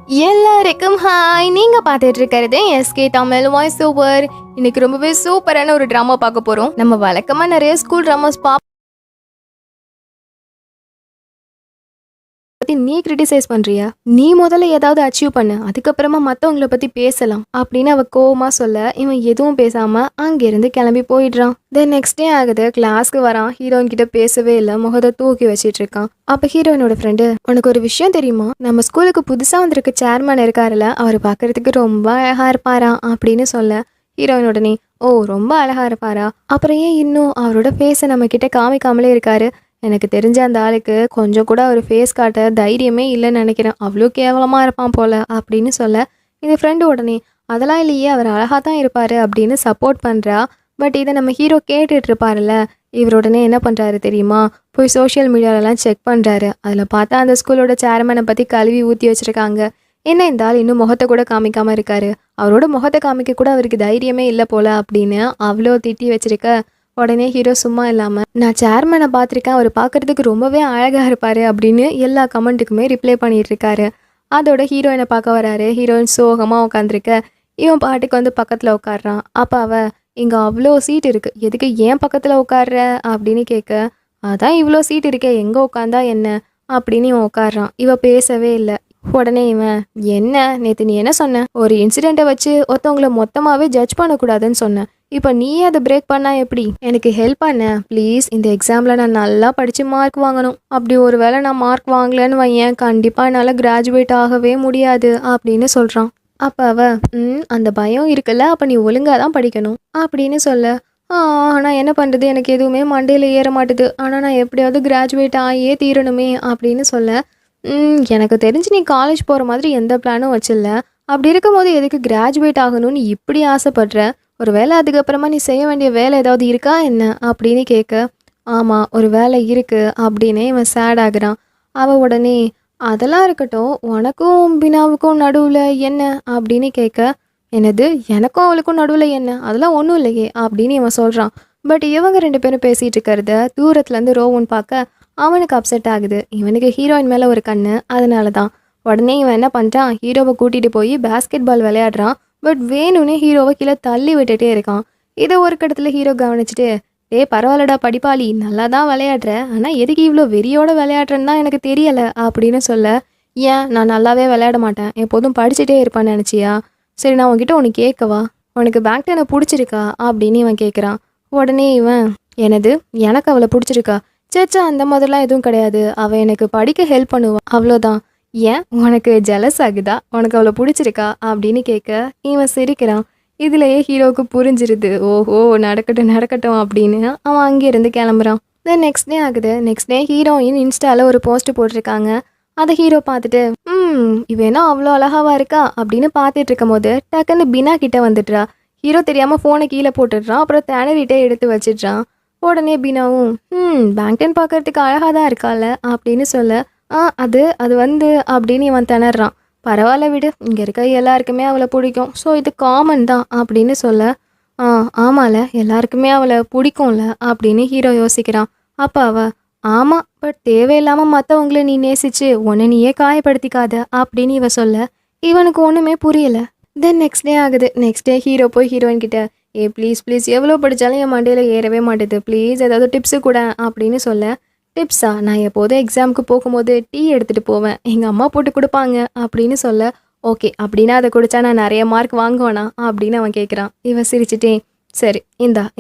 எல்லாருக்கும் ஹாய். நீங்க பார்த்துட்டு இருக்கிறது எஸ்கே தமிழ் வாய்ஸ் ஓவர். இன்னைக்கு ரொம்பவே சூப்பரான ஒரு ட்ராமா பார்க்க போறோம். நம்ம வழக்கமா நிறைய ஸ்கூல் ட்ராமாஸ் நீ கிரிட்டிசைஸ் பண்றியா? நீ முதல்ல ஏதாவது அச்சீவ் பண்ணு, அதுக்கப்புறமா மத்தவங்கள பத்தி பேசலாம் அப்படின்னு அவ கோவமா சொல்ல, இவன் எதுவும் பேசாம அங்கிருந்து கிளம்பி போயிடுறான். தென் நெக்ஸ்ட் டே ஆகுது. கிளாஸ்க்கு வரான். ஹீரோயின் கிட்ட பேசவே இல்லை, முகத்தை தூக்கி வச்சிட்டு இருக்கான். அப்ப ஹீரோயினோட ஃப்ரெண்டு, உனக்கு ஒரு விஷயம் தெரியுமா, நம்ம ஸ்கூலுக்கு புதுசா வந்திருக்க சேர்மன் இருக்காருல்ல, அவர் பாக்குறதுக்கு ரொம்ப அழகா இருப்பாரா அப்படின்னு சொல்ல, ஹீரோயின் உடனே, ஓ ரொம்ப அழகா இருப்பாரா, அப்புறம் ஏன் இன்னும் அவரோட ஃபேஸை நம்ம கிட்ட காமிக்காமலே இருக்காரு? எனக்கு தெரிஞ்ச அந்த ஆளுக்கு கொஞ்சம் கூட ஒரு ஃபேஸ் காட்ட தைரியமே இல்லைன்னு நினைக்கிறேன், அவ்வளோ கேவலமாக இருப்பான் போல அப்படின்னு சொல்ல, இந்த ஃப்ரெண்டு உடனே, அதெல்லாம் இல்லையே, அவர் அழகாக தான் இருப்பார் அப்படின்னு சப்போர்ட் பண்ணுறா. பட் இதை நம்ம ஹீரோ கேட்டுட்டு இருப்பார்ல, இவர் உடனே என்ன பண்ணுறாரு தெரியுமா, போய் சோஷியல் மீடியாலலாம் செக் பண்ணுறாரு. அதில் பார்த்தா அந்த ஸ்கூலோட சேர்மனை பற்றி கழுவி ஊற்றி வச்சுருக்காங்க. என்ன இந்த ஆள் இன்னும் முகத்தை கூட காமிக்காமல் இருக்காரு, அவரோட முகத்தை காமிக்க கூட அவருக்கு தைரியமே இல்லை போல அப்படின்னு அவ்வளோ திட்டி வச்சிருக்க. உடனே ஹீரோ சும்மா இல்லாமல், நான் சேர்மனை பார்த்துருக்கேன், அவர் பார்க்குறதுக்கு ரொம்பவே அழகாக இருப்பார் அப்படின்னு எல்லா கமெண்ட்டுக்குமே ரிப்ளை பண்ணிட்டு இருக்காரு. அதோட ஹீரோயினை பார்க்க வராரு. ஹீரோயின் சோகமாக உட்காந்துருக்க, இவன் பாட்டுக்கு வந்து பக்கத்தில் உட்காடுறான். அப்போ அவ, இங்கே அவ்வளோ சீட் இருக்குது, எதுக்கு ஏன் பக்கத்தில் உட்காடுற அப்படின்னு கேட்க, அதான் இவ்வளோ சீட் இருக்கே, எங்கே உட்காந்தா என்ன அப்படின்னு இவன் உட்காடுறான். இவ பேசவே இல்லை. உடனே இவன், என்ன நேற்று நீ என்ன சொன்ன, ஒரு இன்சிடெண்ட்டை வச்சு ஒருத்தவங்களை மொத்தமாகவே ஜட்ஜ் பண்ணக்கூடாதுன்னு சொன்னேன், இப்போ நீயே அதை பிரேக் பண்ணா எப்படி? எனக்கு ஹெல்ப் பண்ண ப்ளீஸ். இந்த எக்ஸாமில் நான் நல்லா படித்து மார்க் வாங்கணும். அப்படி ஒரு வேளை நான் மார்க் வாங்கலன்னு வையேன், கண்டிப்பாக என்னால் கிராஜுவேட் ஆகவே முடியாது அப்படின்னு சொல்கிறான். அப்போ அவ, அந்த பயம் இருக்குல்ல, அப்போ நீ ஒழுங்காக தான் படிக்கணும் அப்படின்னு சொல்ல, ஆனால் என்ன பண்ணுறது, எனக்கு எதுவுமே மண்டையில் ஏற மாட்டுது, ஆனால் நான் எப்படியாவது கிராஜுவேட் ஆகியே தீரணுமே அப்படின்னு சொல்ல, எனக்கு தெரிஞ்சு நீ காலேஜ் போகிற மாதிரி எந்த பிளானும் வச்சில்ல, அப்படி இருக்கும்போது எதுக்கு கிராஜுவேட் ஆகணும்னு இப்படி ஆசைப்படுற? ஒரு வேளை அதுக்கப்புறமா நீ செய்ய வேண்டிய வேலை ஏதாவது இருக்கா என்ன அப்படின்னு கேட்க, ஆமாம் ஒரு வேலை இருக்குது அப்படின்னே இவன் சேட் ஆகுறான். அவள் உடனே, அதெல்லாம் இருக்கட்டும், உனக்கும் பினாவுக்கும் நடுவில் என்ன அப்படின்னு கேட்க, என்னது எனக்கும் அவளுக்கும் நடுவில் என்ன, அதெல்லாம் ஒன்றும் இல்லையே அப்படின்னு இவன் சொல்கிறான். பட் இவங்க ரெண்டு பேரும் பேசிகிட்டு இருக்கிறத தூரத்துலேருந்து ரோவுன்னு பார்க்க அவனுக்கு அப்செட் ஆகுது. இவனுக்கு ஹீரோயின் மேலே ஒரு கண்ணு, அதனால தான். உடனே இவன் என்ன பண்ணுறான், ஹீரோவை கூட்டிகிட்டு போய் பேஸ்கெட் பால் விளையாடுறான். பட் வேணும்னே ஹீரோவை கீழே தள்ளி விட்டுட்டே இருக்கான். இதை ஒரு கட்டத்தில் ஹீரோ கவனிச்சுட்டு, பரவாயில்லடா படிப்பாளி, நல்லா தான் விளையாடுற, ஆனால் எதுக்கு இவ்வளோ வெறியோட விளையாடுறேன்னு தான் எனக்கு தெரியலை அப்படின்னு சொல்ல, ஏன் நான் நல்லாவே விளையாட மாட்டேன், எப்போதும் படிச்சுட்டே இருப்பான்னு நினச்சியா? சரி நான் உன்கிட்ட ஒன்று கேட்கவா, உனக்கு பேங்க்டனை பிடிச்சிருக்கா அப்படின்னு இவன் கேட்குறான். உடனே இவன், எனது எனக்கு அவளை பிடிச்சிருக்கா? சேச்சா அந்த மாதிரிலாம் எதுவும் கிடையாது, அவள் எனக்கு படிக்க ஹெல்ப் பண்ணுவான், அவ்வளோதான். ஏன் உனக்கு ஜெலஸ் ஆகுதா, உனக்கு அவளை பிடிச்சிருக்கா அப்படின்னு கேட்க இவன் சிரிக்கிறான். இதுலேயே ஹீரோவுக்கு புரிஞ்சிருது, ஓஹோ நடக்கட்டும் நடக்கட்டும் அப்படின்னு அவன் அங்கேருந்து கிளம்புறான். தென் நெக்ஸ்ட் டே ஆகுது. நெக்ஸ்ட் டே ஹீரோயின் இன்ஸ்டாவில் ஒரு போஸ்ட் போட்டிருக்காங்க. அதை ஹீரோ பார்த்துட்டு, இவனா அவ்வளோ அழகாவா இருக்கா அப்படின்னு பார்த்துட்டு இருக்கும் போது டக்குன்னு பினா கிட்ட வந்துடுறா. ஹீரோ தெரியாமல் ஃபோனை கீழே போட்டுடுறான். அப்புறம் திணறிட்டே எடுத்து வச்சிடுறான். உடனே பினாவும், பேங்க்டன் பார்க்கறதுக்கு அழகாக தான் இருக்கால அப்படின்னு சொல்ல, அது அது வந்து அப்படின்னு இவன் திணறான். பரவாயில்ல விடு, இங்கே இருக்க எல்லாருக்குமே அவளை பிடிக்கும், ஸோ இது காமன் தான் அப்படின்னு சொல்ல, ஆமால எல்லாருக்குமே அவளை பிடிக்கும்ல அப்படின்னு ஹீரோ யோசிக்கிறான். அப்போ அவ, ஆமாம் பட் தேவையில்லாமல் மற்றவங்கள நீ நேசிச்சு உன்னை நீயே காயப்படுத்திக்காத அப்படின்னு இவ சொல்ல, இவனுக்கு ஒன்றுமே புரியலை. தென் நெக்ஸ்ட் டே ஆகுது. நெக்ஸ்ட் டே ஹீரோ போய் ஹீரோயின் கிட்ட, ப்ளீஸ் ப்ளீஸ், எவ்வளோ படித்தாலும் என் மண்டையில் ஏறவே மாட்டேது, ப்ளீஸ் ஏதாவது டிப்ஸு கூட அப்படின்னு சொல்ல, டிப்ஸா, நான் எப்போதும் எக்ஸாமுக்கு போகும்போது டீ எடுத்துகிட்டு போவேன், எங்கள் அம்மா போட்டு கொடுப்பாங்க அப்படின்னு சொல்ல, ஓகே அப்படின்னா அதை குடித்தா நான் நிறைய மார்க் வாங்குவேனா அப்படின்னு அவன் கேட்குறான். இவன் சிரிச்சிட்டே, சரி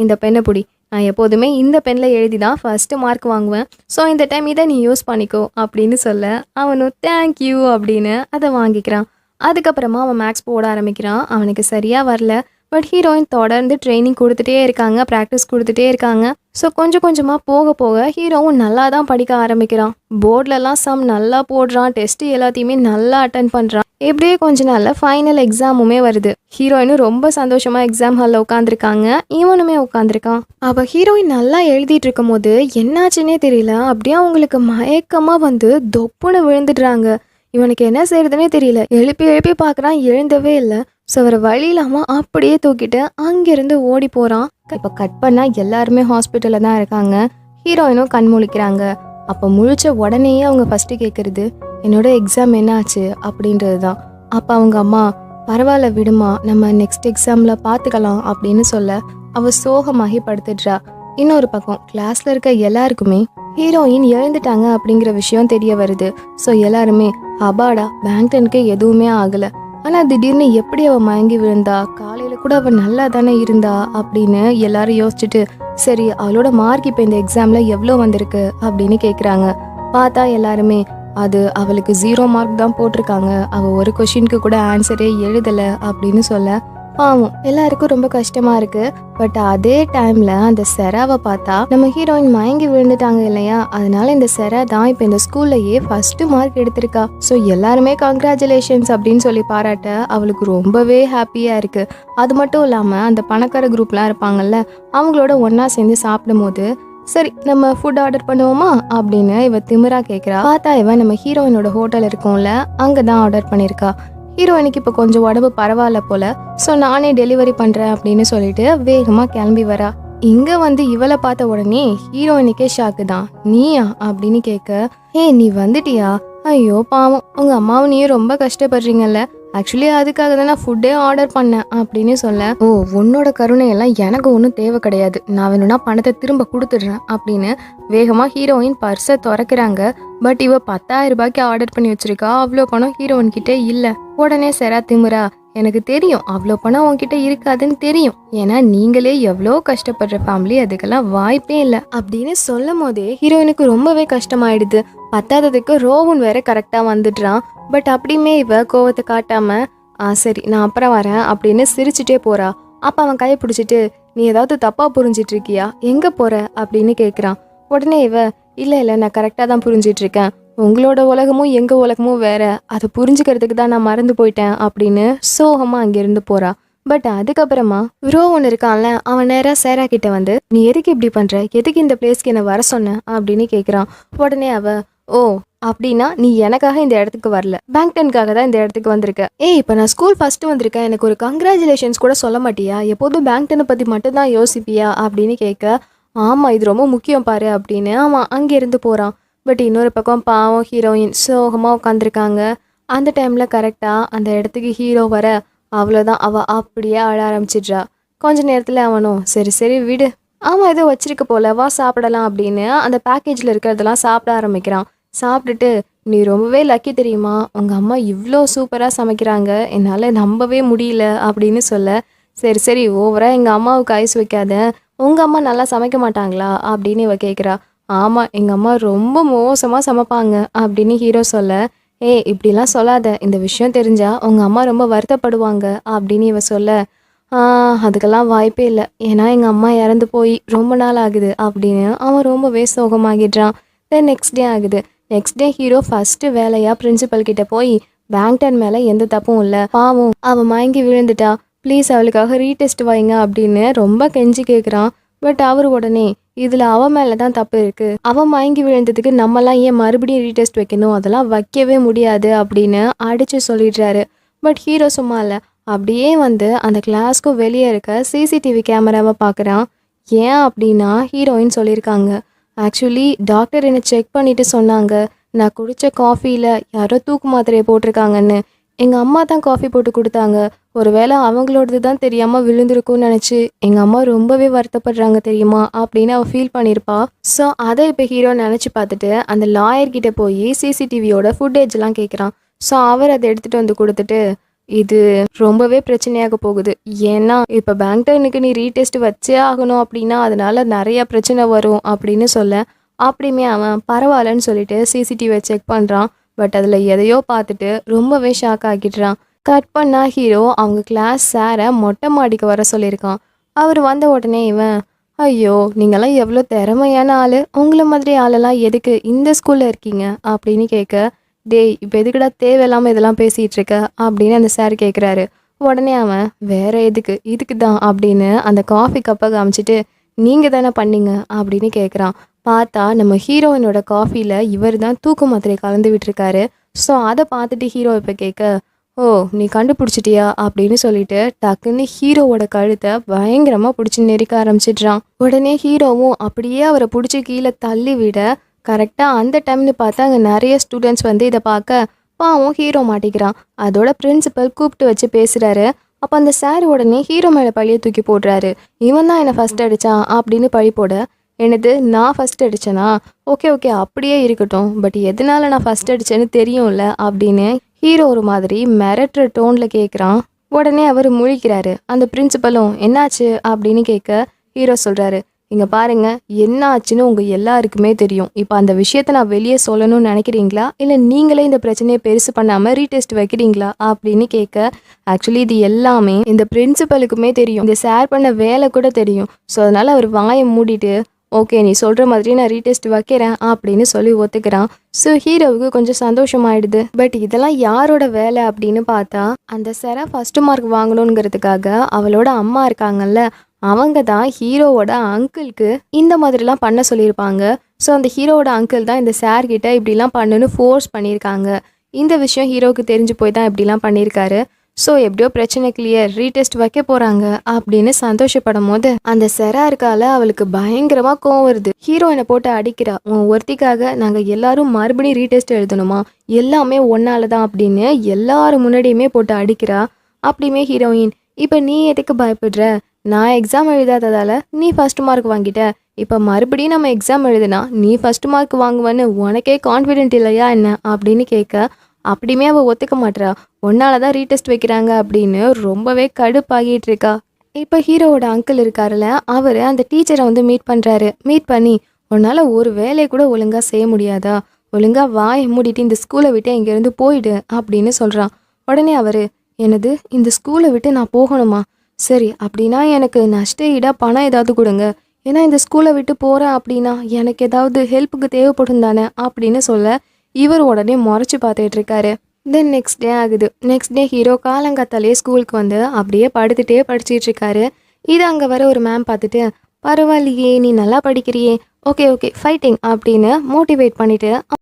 இந்த பெண்ணை பிடி, நான் எப்போதுமே இந்த பெண்ணில் எழுதி தான் ஃபஸ்ட்டு மார்க் வாங்குவேன், ஸோ இந்த டைம் இதை நீ யூஸ் பண்ணிக்கோ அப்படின்னு சொல்ல, அவனும் தேங்க்யூ அப்படின்னு அதை வாங்கிக்கிறான். அதுக்கப்புறமா அவன் மேக்ஸ் போட ஆரம்பிக்கிறான். அவனுக்கு சரியாக வரல. பட் ஹீரோயின் தொடர்ந்து ட்ரைனிங் கொடுத்துட்டே இருக்காங்க, ப்ராக்டிஸ் கொடுத்துட்டே இருக்காங்க. ஸோ கொஞ்சம் கொஞ்சமாக போக போக ஹீரோவும் நல்லா தான் படிக்க ஆரம்பிக்கிறான். போர்ட்லலாம் சம் நல்லா போடுறான், டெஸ்ட்டு எல்லாத்தையுமே நல்லா அட்டன் பண்ணுறான். எப்படியே கொஞ்ச நாளில் ஃபைனல் எக்ஸாமுமே வருது. ஹீரோயினும் ரொம்ப சந்தோஷமாக எக்ஸாம் ஹாலில் உட்காந்துருக்காங்க, இவனுமே உட்காந்துருக்கான். அப்போ ஹீரோயின் நல்லா எழுதிட்டு இருக்கும் போது என்னாச்சுன்னே தெரியல, அப்படியே அவங்களுக்கு மயக்கமாக வந்து தொப்புன்னு விழுந்துடுறாங்க. இவனுக்கு என்ன செய்யறதுனே தெரியல. எழுப்பி எழுப்பி பார்க்குறான், எழுந்தவே இல்லை. ஸோ அவரை வழி இல்லாமல் அப்படியே தூக்கிட்டு அங்கேருந்து ஓடி போகிறான். இப்போ கட் பண்ணால் எல்லாருமே ஹாஸ்பிட்டலில் தான் இருக்காங்க. ஹீரோயினும் கண் முழிக்கிறாங்க. அப்போ முழிச்ச உடனேயே அவங்க ஃபஸ்ட்டு கேட்குறது, என்னோட எக்ஸாம் என்ன ஆச்சு அப்படின்றது தான். அப்போ அவங்க அம்மா பரவாயில்ல விடுமா, நம்ம நெக்ஸ்ட் எக்ஸாம்ல பார்த்துக்கலாம் அப்படின்னு சொல்ல அவ சோகமாகி படுத்துடுறா. இன்னொரு பக்கம் கிளாஸ்ல இருக்க எல்லாருக்குமே ஹீரோயின் எழுந்துட்டாங்க அப்படிங்கிற விஷயம் தெரிய வருது. ஸோ எல்லாருமே அபாடா பேங்க்டனுக்கு எதுவுமே ஆகல, ஆனா திடீர்னு எப்படி அவ மயங்கி விழுந்தா, காலையில கூட அவ நல்லா தானே இருந்தா அப்படின்னு எல்லாரும் யோசிச்சுட்டு சரி அவளோட மார்க் இப்போ இந்த எக்ஸாம்ல எவ்வளோ வந்திருக்கு அப்படின்னு கேட்குறாங்க. பார்த்தா எல்லாருமே அது அவளுக்கு 0 மார்க் தான் போட்டிருக்காங்க, அவள் ஒரு கொஷினுக்கு கூட ஆன்சரே எழுதலை அப்படின்னு சொல்ல பாவம் எல்லாருக்கும் ரொம்ப கஷ்டமா இருக்கு. பட் அதே டைம்ல அந்த செராவை பார்த்தா நம்ம ஹீரோயின் மயங்கி விழுந்துட்டாங்க இல்லையா, அதனால இந்த செரா தான் இப்போ இந்த ஸ்கூல்லையே ஃபர்ஸ்ட் மார்க் எடுத்திருக்கா. ஸோ எல்லாருமே கங்க்ராச்சுலேஷன்ஸ் அப்படின்னு சொல்லி பாராட்ட அவளுக்கு ரொம்பவே ஹாப்பியா இருக்கு. அது மட்டும் இல்லாம அந்த பணக்கார குரூப்லாம் இருப்பாங்கல்ல, அவங்களோட ஒன்னா சேர்ந்து சாப்பிடும் போது சரி நம்ம ஃபுட் ஆர்டர் பண்ணுவோமா அப்படின்னு இவ திமிரா கேட்குறா. பார்த்தா இவன் நம்ம ஹீரோயினோட ஹோட்டல் இருக்கும்ல, அங்கே தான் ஆர்டர் பண்ணியிருக்கா. ஹீரோயினுக்கு இப்போ கொஞ்சம் உடம்பு பரவாயில்ல போல, ஸோ நானே டெலிவரி பண்ணுறேன் அப்படின்னு சொல்லிட்டு வேகமாக கிளம்பி வரா. இங்கே வந்து இவளை பார்த்த உடனே ஹீரோயினுக்கே ஷாக்கு தான். நீயா அப்படின்னு கேட்க, நீ வந்துட்டியா, ஐயோ பாவம் உங்கள் அம்மாவும் நீயும் ரொம்ப கஷ்டப்படுறீங்கல்ல, ஆக்சுவலி அதுக்காக தான் நான் ஃபுட்டே ஆர்டர் பண்ணேன் அப்படின்னு சொல்ல, உன்னோட கருணையெல்லாம் எனக்கு ஒன்றும் தேவை கிடையாது, நான் வேணும்னா பணத்தை திரும்ப கொடுத்துடுறேன் அப்படின்னு வேகமாக ஹீரோயின் பர்ஸை திறக்கிறாங்க. பட் இவ 10,000 ரூபாய்க்கு ஆர்டர் பண்ணி வச்சிருக்கா, அவ்வளோ பணம் ஹீரோயின் கிட்டே இல்லை. உடனே செரா திமிரா, எனக்கு தெரியும் அவ்வளோ பணம் உன்கிட்ட இருக்காதுன்னு தெரியும், ஏன்னா நீங்களே எவ்வளோ கஷ்டப்படுற ஃபேமிலி, அதுக்கெல்லாம் வாய்ப்பே இல்லை அப்படின்னு சொல்லும் போதே ஹீரோயினுக்கு ரொம்பவே கஷ்டமாயிடுது. பத்தாததுக்கு ரோவன் வேற கரெக்டாக வந்துடுறான். பட் அப்படியுமே இவ கோவத்தை காட்டாம சரி நான் அப்புறம் வரேன் அப்படின்னு சிரிச்சுட்டே போறா. அப்போ அவன் கையை பிடிச்சிட்டு நீ ஏதாவது தப்பா புரிஞ்சிட்டு இருக்கியா, எங்க போற அப்படின்னு கேட்குறான். உடனே இவ இல்லை நான் கரெக்டாக தான் புரிஞ்சிட்டு இருக்கேன், உங்களோட உலகமும் எங்க உலகமும் வேற, அதை புரிஞ்சுக்கிறதுக்கு தான் நான் மறந்து போயிட்டேன் அப்படின்னு சோகமா அங்கிருந்து போறா. பட் அதுக்கப்புறமா ரோவன் இருக்கான்ல, அவன் நேரா சேரா கிட்ட வந்து நீ எதுக்கு இப்படி பண்ற, எதுக்கு இந்த பிளேஸ்க்கு என்ன வர சொன்ன அப்படின்னு கேட்குறான். உடனே அவ அப்படின்னா நீ எனக்காக இந்த இடத்துக்கு வரல, பேங்க்டனுக்காக தான் இந்த இடத்துக்கு வந்திருக்க. இப்போ நான் ஸ்கூல் ஃபர்ஸ்ட் வந்திருக்கேன், எனக்கு ஒரு கங்க்ராச்சுலேஷன்ஸ் கூட சொல்ல மாட்டியா, எப்போதும் பேங்க்டனை பற்றி மட்டும்தான் யோசிப்பியா அப்படின்னு கேட்க, ஆமாம் இது ரொம்ப முக்கியம் பாரு அப்படின்னு அவன் அங்கேருந்து போகிறான். பட் இன்னொரு பக்கம் பாவம் ஹீரோயின் சோகமாக உட்காந்துருக்காங்க. அந்த டைமில் கரெக்டாக அந்த இடத்துக்கு ஹீரோ வர அவ்வளோதான், அவள் அப்படியே அழ ஆரம்பிச்சிட்றா. கொஞ்ச நேரத்தில் அவனும் சரி விடு, ஆமாம் ஏதோ வச்சிருக்க போல, வா சாப்பிடலாம் அப்படின்னு அந்த பேக்கேஜில் இருக்கிறதெல்லாம் சாப்பிட ஆரம்பிக்கிறான். சாப்பிட்டுட்டு நீ ரொம்பவே லக்கி தெரியுமா, உங்கள் அம்மா இவ்வளோ சூப்பராக சமைக்கிறாங்க, என்னால் நம்பவே முடியல அப்படின்னு சொல்ல, சரி ஓவராக எங்கள் அம்மாவுக்கு ஐஸ் வைக்காத, உங்கள் அம்மா நல்லா சமைக்க மாட்டாங்களா அப்படின்னு இவ கேட்குறா. ஆமாம் எங்கள் அம்மா ரொம்ப மோசமாக சமைப்பாங்க அப்படின்னு ஹீரோ சொல்ல, இப்படிலாம் சொல்லாத, இந்த விஷயம் தெரிஞ்சா உங்கள் அம்மா ரொம்ப வருத்தப்படுவாங்க அப்படின்னு இவ சொல்ல, அதுக்கெல்லாம் வாய்ப்பே இல்லை, ஏன்னா எங்கள் அம்மா இறந்து போய் ரொம்ப நாள் ஆகுது அப்படின்னு அவன் ரொம்பவே சோகமாகிடுறான். தென் நெக்ஸ்ட் டே ஆகுது. நெக்ஸ்ட் டே ஹீரோ ஃபர்ஸ்ட்டு வேலையாக பிரின்சிபல் கிட்ட போய் பேங்க்டன் மேலே எந்த தப்பும் இல்லை, பாவம் அவன் மயங்கி விழுந்துட்டா, ப்ளீஸ் அவளுக்காக ரீடெஸ்ட் வைங்க அப்படின்னு ரொம்ப கெஞ்சி கேட்குறான். பட் அவர் உடனே இதில் அவன் மேலே தான் தப்பு இருக்குது, அவன் மயங்கி விழுந்ததுக்கு நம்மலாம் ஏன் மறுபடியும் ரீடெஸ்ட் வைக்கணும், அதெல்லாம் வைக்கவே முடியாது அப்படின்னு அடித்து சொல்லிடுறாரு. பட் ஹீரோ சும்மா இல்லை, அப்படியே வந்து அந்த கிளாஸ்க்கும் வெளியே இருக்க சிசிடிவி கேமராவை பார்க்குறான். ஏன் அப்படின்னா ஹீரோயின் சொல்லியிருக்காங்க, ஆக்சுவலி டாக்டர் என்னை செக் பண்ணிவிட்டு சொன்னாங்க, நான் குடித்த காஃபியில் யாரோ தூக்கு மாத்திரையை போட்டிருக்காங்கன்னு. எங்கள் அம்மா தான் காஃபி போட்டு கொடுத்தாங்க, ஒருவேளை அவங்களோடது தான் தெரியாமல் விழுந்திருக்கும்னு நினச்சி எங்கள் அம்மா ரொம்பவே வருத்தப்படுறாங்க தெரியுமா அப்படின்னு அவள் ஃபீல் பண்ணியிருப்பா. ஸோ அதை இப்போ ஹீரோ நினச்சி பார்த்துட்டு அந்த லாயர்கிட்ட போய் சிசிடிவியோட ஃபுட்டேஜ்லாம் கேட்குறான். ஸோ அவர் அதை எடுத்துகிட்டு வந்து கொடுத்துட்டு, இது ரொம்பவே பிரச்சனையாக போகுது, ஏன்னா இப்போ பேங்க்டனுக்கு நீ ரீடெஸ்ட் வச்சே ஆகணும் அப்படின்னா அதனால நிறையா பிரச்சனை வரும் அப்படின்னு சொல்ல, அப்படியுமே அவன் பரவாயில்லன்னு சொல்லிட்டு சிசிடிவியை செக் பண்ணுறான். பட் அதில் எதையோ பார்த்துட்டு ரொம்பவே ஷாக் ஆகிடுறான். கட் பண்ணா ஹீரோ அவங்க கிளாஸ் சாரை மொட்டை மாடிக்கு வர சொல்லியிருக்கான். அவர் வந்த உடனே இவன், ஐயோ நீங்களாம் எவ்வளோ திறமையான ஆள், உங்களை மாதிரி ஆளெல்லாம் எதுக்கு இந்த ஸ்கூலில் இருக்கீங்க அப்படின்னு கேட்க, டேய் இப்போ எதுக்குடா தேவையில்லாமல் இதெல்லாம் பேசிகிட்டு இருக்க அப்படின்னு அந்த சார் கேட்குறாரு. உடனே அவன் வேற எதுக்கு, இதுக்கு தான் அப்படின்னு அந்த காஃபி கப்பை காமிச்சிட்டு, நீங்கள் தானே பண்ணீங்க அப்படின்னு கேட்குறான். பார்த்தா நம்ம ஹீரோயினோட காஃபியில் இவர் தான் தூக்கு மாத்திரை கலந்து விட்டுருக்காரு. ஸோ அதை பார்த்துட்டு ஹீரோ இப்போ கேட்க, நீ கண்டுபிடிச்சிட்டியா அப்படின்னு சொல்லிட்டு டக்குன்னு ஹீரோவோட கழுத்தை பயங்கரமாக பிடிச்சி நெரிக்க ஆரம்பிச்சிடுறான். உடனே ஹீரோவும் அப்படியே அவரை பிடிச்சி கீழே தள்ளி விட, கரெக்டாக அந்த டைம்னு பார்த்தா அங்கே நிறைய ஸ்டூடெண்ட்ஸ் வந்து இதை பார்க்க, பாவம் ஹீரோ மாட்டிக்கிறான். அதோட பிரின்சிபல் கூப்பிட்டு வச்சு பேசுறாரு. அப்போ அந்த சார் உடனே ஹீரோ மேலே பழியை தூக்கி போடுறாரு. இவன் தான் என்னை ஃபர்ஸ்ட் அடிச்சான் அப்படின்னு பழி போட, என்னது நான் ஃபர்ஸ்ட் அடிச்சேனா? ஓகே ஓகே அப்படியே இருக்கட்டும், பட் எதனால நான் ஃபர்ஸ்ட் அடிச்சேன்னு தெரியும்ல அப்படின்னு ஹீரோ ஒரு மாதிரி மிரட்டுற டோனில் கேட்குறான். உடனே அவர் முழிக்கிறாரு. அந்த பிரின்சிபலும் என்னாச்சு அப்படின்னு கேட்க ஹீரோ சொல்கிறாரு, இங்கே பாருங்க, என்ன ஆச்சுன்னு உங்கள் எல்லாருக்குமே தெரியும். இப்போ அந்த விஷயத்தை நான் வெளியே சொல்லணும்னு நினைக்கிறீங்களா, இல்லை நீங்களே இந்த பிரச்சனையை பெருசு பண்ணாமல் ரீடெஸ்ட் வைக்கிறீங்களா அப்படின்னு கேட்க, ஆக்சுவலி இது எல்லாமே இந்த பிரின்சிபலுக்குமே தெரியும். இந்த சார் பண்ண வேலை கூட தெரியும். ஸோ அதனால் அவர் வாயை மூடிட்டு, ஓகே நீ சொல்கிற மாதிரி நான் ரீடெஸ்ட் வைக்கிறேன் அப்படின்னு சொல்லி ஒத்துக்கிறான். ஸோ ஹீரோவுக்கு கொஞ்சம் சந்தோஷமாயிடுது. பட் இதெல்லாம் யாரோட வேலை அப்படின்னு பார்த்தா, அந்த சாரை ஃபர்ஸ்ட் மார்க் வாங்கணுங்கிறதுக்காக அவளோட அம்மா இருக்காங்கல்ல, அவங்க தான் ஹீரோவோட அங்கிளுக்கு இந்த மாதிரிலாம் பண்ண சொல்லியிருப்பாங்க. ஸோ அந்த ஹீரோவோட அங்கிள் தான் இந்த சார் கிட்ட இப்படிலாம் பண்ணுன்னு ஃபோர்ஸ் பண்ணியிருக்காங்க. இந்த விஷயம் ஹீரோவுக்கு தெரிஞ்சு போய் தான் இப்படிலாம் பண்ணியிருக்காரு. ஸோ எப்படியோ பிரச்சனை கிளியர், ரீடெஸ்ட் வைக்க போகிறாங்க அப்படின்னு சந்தோஷப்படும் போது அந்த செரா இருக்கால, அவளுக்கு பயங்கரமாக கோவம் வருது. ஹீரோயினை போட்டு அடிக்கிறா. உன் ஒருத்திக்காக நாங்கள் எல்லாரும் மறுபடியும் ரீடெஸ்ட் எழுதணுமா, எல்லாமே ஒன்னால தான் அப்படின்னு எல்லாரும் முன்னாடியுமே போட்டு அடிக்கிறா. அப்படியுமே ஹீரோயின், இப்போ நீ எதுக்கு பயப்படுற, நான் எக்ஸாம் எழுதாததால் நீ ஃபர்ஸ்ட் மார்க் வாங்கிட்ட, இப்போ மறுபடியும் நம்ம எக்ஸாம் எழுதுனா நீ ஃபர்ஸ்ட் மார்க் வாங்குவேன்னு உனக்கே கான்ஃபிடென்ட் இல்லையா என்ன அப்படின்னு கேட்க, அப்படியுமே அவள் ஒத்துக்க மாட்றா. ஒன்னால தான் ரீடெஸ்ட் வைக்கிறாங்க அப்படின்னு ரொம்பவே கடுப்பாகிட்டு இருக்கா. இப்போ ஹீரோவோட அங்கிள் இருக்காருல்ல, அவர் அந்த டீச்சரை வந்து மீட் பண்ணுறாரு. மீட் பண்ணி, உன்னால் ஒரு வேலையை கூட ஒழுங்காக செய்ய முடியாதா, ஒழுங்காக வாயை மூடிட்டு இந்த ஸ்கூலை விட்டு இங்கேருந்து போயிடு அப்படின்னு சொல்கிறான். உடனே அவர், என்னது இந்த ஸ்கூலை விட்டு நான் போகணுமா, சரி அப்படின்னா எனக்கு நஷ்ட ஈடாக பணம் ஏதாவது கொடுங்க, ஏன்னா இந்த ஸ்கூலை விட்டு போகிறேன் அப்படின்னா எனக்கு ஏதாவது ஹெல்ப்புக்கு தேவைப்படும் தானே அப்படின்னு சொல்ல, இவர் உடனே முறைச்சி பார்த்துட்டு இருக்காரு. தென் நெக்ஸ்ட் டே ஆகுது. நெக்ஸ்ட் டே ஹீரோ காலங்காத்தாலே ஸ்கூலுக்கு வந்து அப்படியே படுத்துகிட்டே படிச்சிட்டு இருக்காரு. இது அங்கே வர ஒரு மேம் பார்த்துட்டு, பரவாயில்லையே நீ நல்லா படிக்கிறியே, ஓகே ஓகே ஃபைட்டிங் அப்படின்னு மோட்டிவேட் பண்ணிட்டு